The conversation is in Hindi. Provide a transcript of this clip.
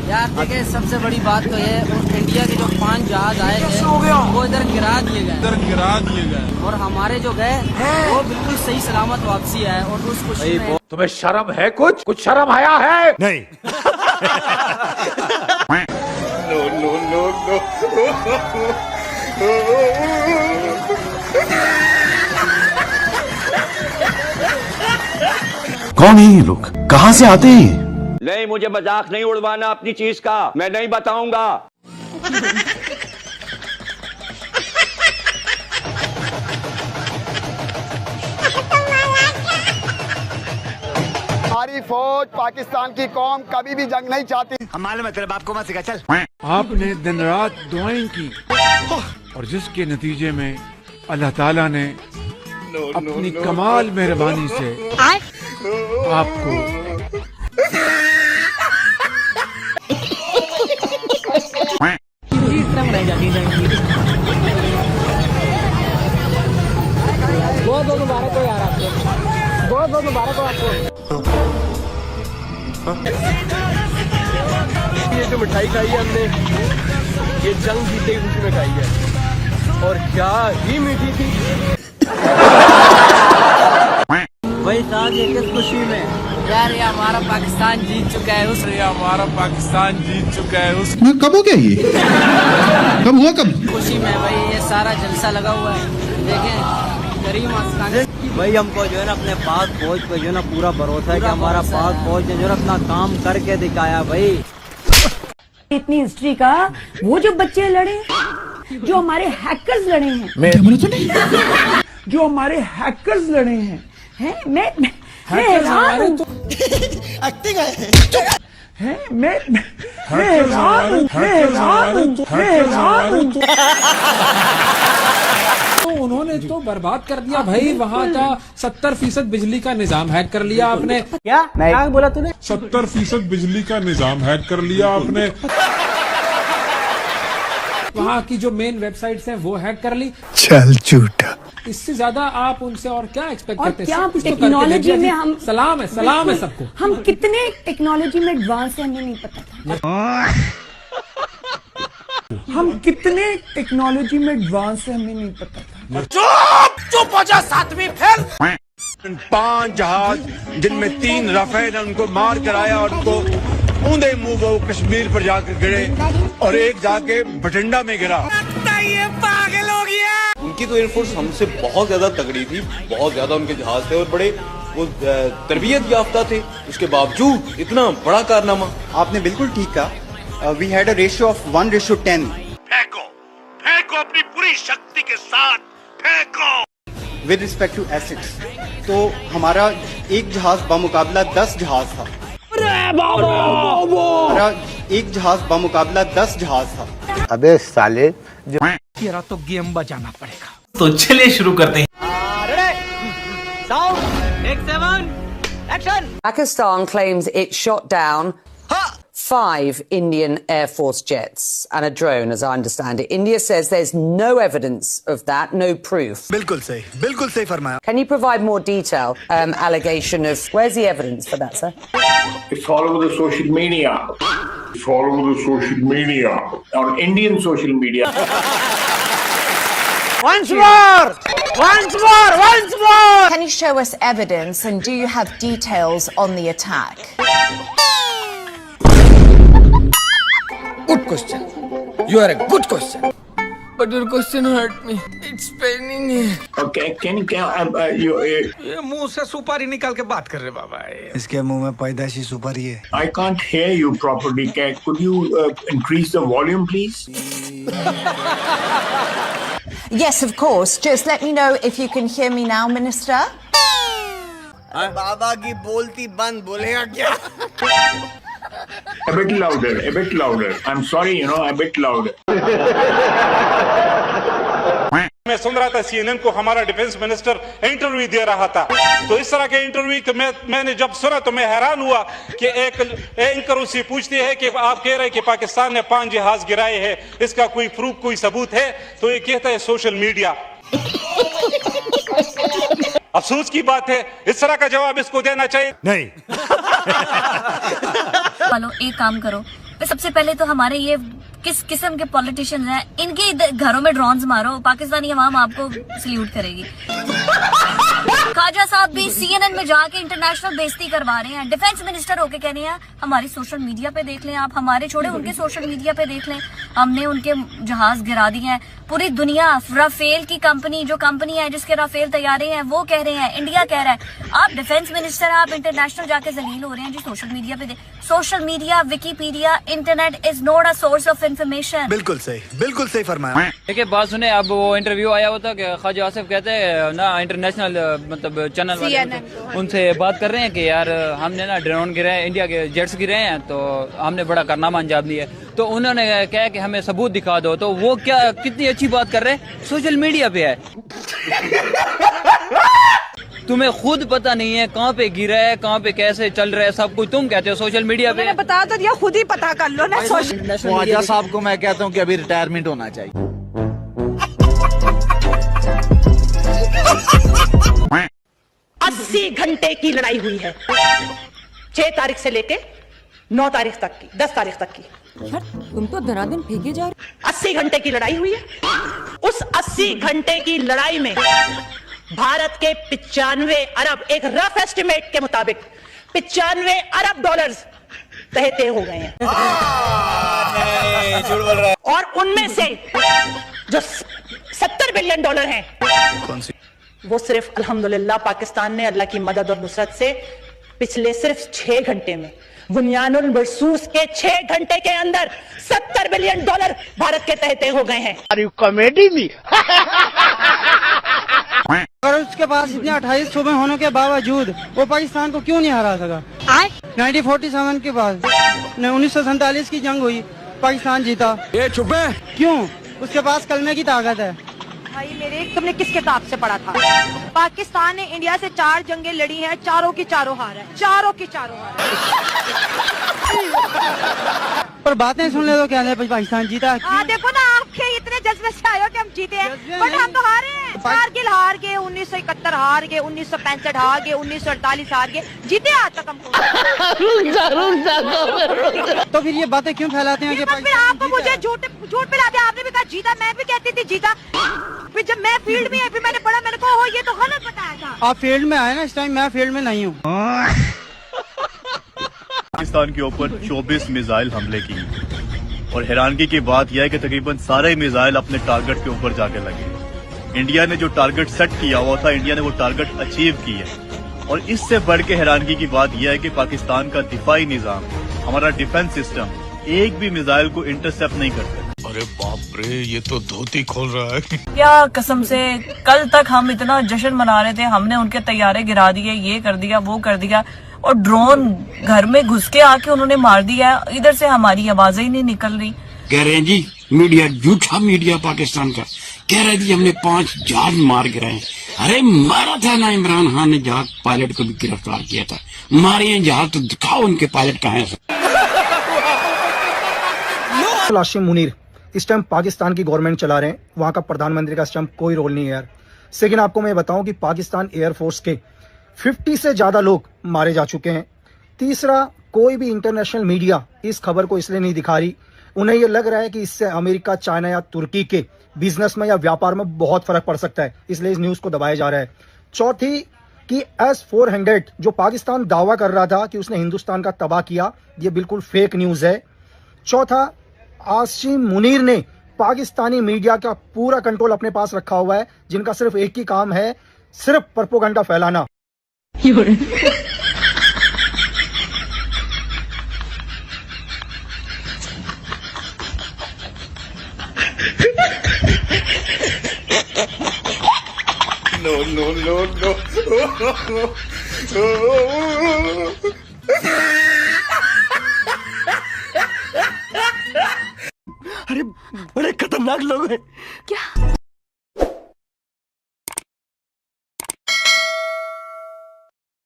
यार देखिए, सबसे बड़ी बात तो ये इंडिया के जो 5 जहाज आए थे वो इधर गिरा दिए गए और हमारे जो गए वो बिल्कुल सही सलामत वापसी है। और उस खुशी में तुम्हें शर्म है? कुछ शर्म आया है? नहीं। No no no no. कौन है ये लोग? कहां से आते हैं? नहीं, मुझे मजाक नहीं उड़वाना अपनी चीज का, मैं नहीं बताऊंगा। हमारी फौज, पाकिस्तान की कौम कभी भी जंग नहीं चाहती। हम मालूम है, तेरे बाप को मत सिखा। चल। आपने दिन रात दुआएं की और जिसके नतीजे में अल्लाह ताला ने अपनी कमाल मेहरबानी से आपको बहुत मुबारक हो यार, आपको बहुत मुबारक हो आपको। ये जो मिठाई खाई है हमने, ये जंग जीते की खुशी में खाई है और क्या ही मीठी थी। वही साहब, ये किस खुशी में यार, ये हमारा पाकिस्तान जीत चुका है। कब हो गया ये? कब हुआ? कब? खुशी में भाई ये सारा जलसा लगा हुआ है। देखें करीम आस्तान भाई, हमको जो है ना अपने पाक फौज पे जो है ना पूरा भरोसा है कि हमारा पाक फौज ने जो है अपना काम करके दिखाया। भाई इतनी हिस्ट्री का वो जो बच्चे लड़े, जो हमारे हैकर्स लड़े हैं, जो हमारे हैकर्स लड़े हैं, मैं हैरान हूं। एक्टिंग है। मैं हैरान हूं। तो उन्होंने तो बर्बाद कर दिया भाई, वहाँ का 70% बिजली का निजाम हैक कर लिया आपने। क्या बोला तूने? 70% बिजली का निजाम हैक कर लिया आपने। वहाँ की जो मेन वेबसाइट्स हैं वो हैक कर ली। चल झूठा। इससे ज्यादा आप उनसे और क्या एक्सपेक्ट करते हैं? क्या टेक्नोलॉजी में हम सलाम है सबको। हम कितने टेक्नोलॉजी में एडवांस है हमें नहीं पता था। हम कितने टेक्नोलॉजी में एडवांस है हमें नहीं पता था। चुप हो जा, 7वीं फेल। 5 जहाज जिनमें 3 राफेल ने उनको मार कराया और उनको ऊंधे मुंह वो कश्मीर पर जाकर गिरे और एक जाके बठिंडा में गिरा। ये पागल हो गया। उनकी तो एयरफोर्स हमसे बहुत ज्यादा तगड़ी थी, बहुत ज्यादा उनके जहाज थे और बड़े वो तरबियत याफ्ता थे। उसके बावजूद इतना बड़ा कारनामा। आपने बिल्कुल ठीक कहा। We had a ratio of 1:10। फेंको अपनी पूरी शक्ति के साथ फेंको। विद रिस्पेक्ट टू एसिड्स, तो हमारा एक जहाज बामुकाबला 10 जहाज था। हमारा एक जहाज बामुकाबला 10 जहाज था। अबे साले, तेरा तो गेम बजाना पड़ेगा। तो चलिए शुरू करते हैं। Pakistan claims it shot down 5 Indian Air Force jets and a drone, as I understand it. India says there's no evidence of that, no proof. बिल्कुल सही फरमाया। Can you provide more detail? Allegation of where's the evidence for that, sir? It's all over the social media. On Indian social media. Once more! Can you show us evidence and do you have details on the attack? Good question. You are a good question. But your question hurt me. It's paining me. Okay, can you ये मुंह से सुपारी निकाल के बात कर रहे बाबा। इसके मुंह में पैदाइशी सुपारी है। I can't hear you properly. Could you increase the volume, please? Yes, of course. Just let me know if you can hear me now, Minister. बाबा की बोलती बंद, बोलेगा क्या? A bit louder. I'm sorry, a bit louder. मैं सुन रहा था CNN को हमारा डिफेंस मिनिस्टर इंटरव्यू दे रहा था, तो इस तरह के इंटरव्यू को मैंने जब सुना तो मैं हैरान हुआ कि एक एंकर उससे पूछती है कि आप कह रहे हैं कि पाकिस्तान ने 5 जहाज गिराए हैं, इसका कोई प्रूफ, कोई सबूत है? तो ये कहता है सोशल मीडिया। अफसोस की बात है, इस तरह का जवाब इसको देना चाहिए। नहीं। वालों, एक काम करो, सबसे पहले तो हमारे ये किस किस्म के पॉलिटिशियंस हैं, इनके घरों में ड्रोन्स मारो, पाकिस्तानी अवाम आपको सल्यूट करेगी। ख्वाजा साहब भी CNN में जाके इंटरनेशनल बेइज्जती करवा रहे हैं, डिफेंस मिनिस्टर होके कह रहे हैं हमारी सोशल मीडिया पे देख लें आप, हमारे छोड़े उनके सोशल मीडिया पे देख लें, हमने उनके जहाज गिरा दिए हैं। पूरी दुनिया राफेल की कंपनी, जो कंपनी है जिसके राफेल तैयारे हैं, वो कह रहे हैं, इंडिया कह रहा है। आप डिफेंस मिनिस्टर, आप इंटरनेशनल जाके जलील हो रहे हैं जी सोशल मीडिया पे। Social media, Wikipedia, internet is not a source of information. बिल्कुल सही फरमाया। देखिए बात सुने, अब वो इंटरव्यू आया हुआ था कि ख्वाजा आसिफ कहते हैं ना इंटरनेशनल मतलब चैनल वाले उनसे बात कर रहे हैं कि यार हमने ना ड्रोन गिरे हैं, इंडिया के जेट्स गिरे हैं, तो हमने बड़ा कारनामा अंजाम दिया है। तो उन्होंने कहा कि हमें सबूत दिखा दो। तो वो क्या कितनी अच्छी बात कर रहे हैं, सोशल मीडिया पे है। तुम्हें खुद पता नहीं है कहाँ पे गिरा है, कहाँ पे कैसे चल रहा है, सब कुछ तुम कहते हो सोशल मीडिया पे। मैंने बता तो दिया, खुद ही पता कर लो ना। ख्वाजा साहब को मैं कहता हूँ कि अभी रिटायरमेंट होना चाहिए। 80 घंटे की लड़ाई हुई है, 6 तारीख से लेके 9 तारीख तक की, 10 तारीख तक की। यार तुम तो धनाधन फेंके जा रहे। 80 घंटे की लड़ाई हुई है। उस 80 घंटे की लड़ाई में भारत के 95 अरब, एक रफ एस्टिमेट के मुताबिक 95 अरब डॉलर्स तय हो गए हैं। और उनमें से जो 70 बिलियन डॉलर हैं, कौन सी? वो सिर्फ अल्हम्दुलिल्लाह पाकिस्तान ने अल्लाह की मदद और नुसरत से पिछले सिर्फ 6 घंटे में, बुनियानुल मरसूस के 6 घंटे के अंदर 70 बिलियन डॉलर भारत के तहत हो गए हैं। कॉमेडी में अगर उसके पास इतने 28 सूबे होने के बावजूद वो पाकिस्तान को क्यों नहीं हरा सका? 1947 के बाद 1947 की जंग हुई, पाकिस्तान जीता। ये चुप है। क्यों? उसके पास कलमे की ताकत है। भाई मेरे, तुमने किस किताब से पढ़ा था? पाकिस्तान ने इंडिया से 4 जंगें लड़ी हैं, चारों की चारों हार है, चारों की चारों हार है। पर बातें सुन ले तो क्या है पाकिस्तान जीता। देखो ना, आपके इतने जज्बे से आए हो कि हम जीते हैं, बट हम तो हारे हैं। कारगिल हार गए, 1971 हार गए, 1965 हार गए, 1948 हार गए, जीते आज तक हमको। तो फिर ये बातें क्यों फैलाते हैं? फिर आपको मुझे झूठ पिलाते। आपने भी कहा जीता, मैं भी कहती थी जीता। फिर जब मैं फील्ड में, फिर मैंने पढ़ा, मैंने कहा ये तो गलत बताया था। आप फील्ड में आए ना, इस टाइम मैं फील्ड में नहीं हूँ। पाकिस्तान के ऊपर 24 मिसाइल हमले की और हैरानगी की बात यह है कि तकरीबन सारे मिसाइल अपने टारगेट के ऊपर जाके लगे। इंडिया ने जो टारगेट सेट किया हुआ था, इंडिया ने वो टारगेट अचीव किया। और इससे बढ़ के हैरानगी की बात यह है कि पाकिस्तान का दिफाई निजाम, हमारा डिफेंस सिस्टम एक भी मिसाइल को इंटरसेप्ट नहीं कर सकता। अरे बाप रे, ये तो धोती खोल रहा है। क्या कसम से, कल तक हम इतना जश्न मना रहे थे, हमने उनके तैयारे गिरा दिए, ये कर दिया, वो कर दिया, और ड्रोन घर में घुस के आके उन्होंने मार दिया। इधर से हमारी आवाजें ही नहीं निकल रही। कह रहे हैं जी मीडिया, झूठा मीडिया पाकिस्तान का कह रहा है जी हमने 5 जहाज मार गिराए। अरे मारा था ना, इमरान खान ने जहाज पायलट को भी गिरफ्तार किया था। मारे हैं जहाज तो दिखाओ उनके पायलट कहाँ हैं। आसिम मुनीर इस टाइम पाकिस्तान की गवर्नमेंट चला रहे हैं, वहां का प्रधानमंत्री का इस टाइम कोई रोल नहीं है यार। लेकिन आपको मैं बताऊं कि पाकिस्तान एयरफोर्स के 50 से ज्यादा लोग मारे जा चुके हैं। तीसरा, कोई भी इंटरनेशनल मीडिया इस खबर को इसलिए नहीं दिखा रही, उन्हें यह लग रहा है कि इससे अमेरिका, चाइना या तुर्की के बिजनेस में या व्यापार में बहुत फर्क पड़ सकता है, इसलिए इस न्यूज को दबाया जा रहा है। चौथी कि S-400 जो पाकिस्तान दावा कर रहा था कि उसने हिंदुस्तान का तबाह किया, ये बिल्कुल फेक न्यूज है। चौथा, आसिम मुनीर ने पाकिस्तानी मीडिया का पूरा कंट्रोल अपने पास रखा हुआ है, जिनका सिर्फ एक ही काम है, सिर्फ प्रोपेगेंडा फैलाना। No. अरे बड़े खतरनाक लोग हैं। क्या?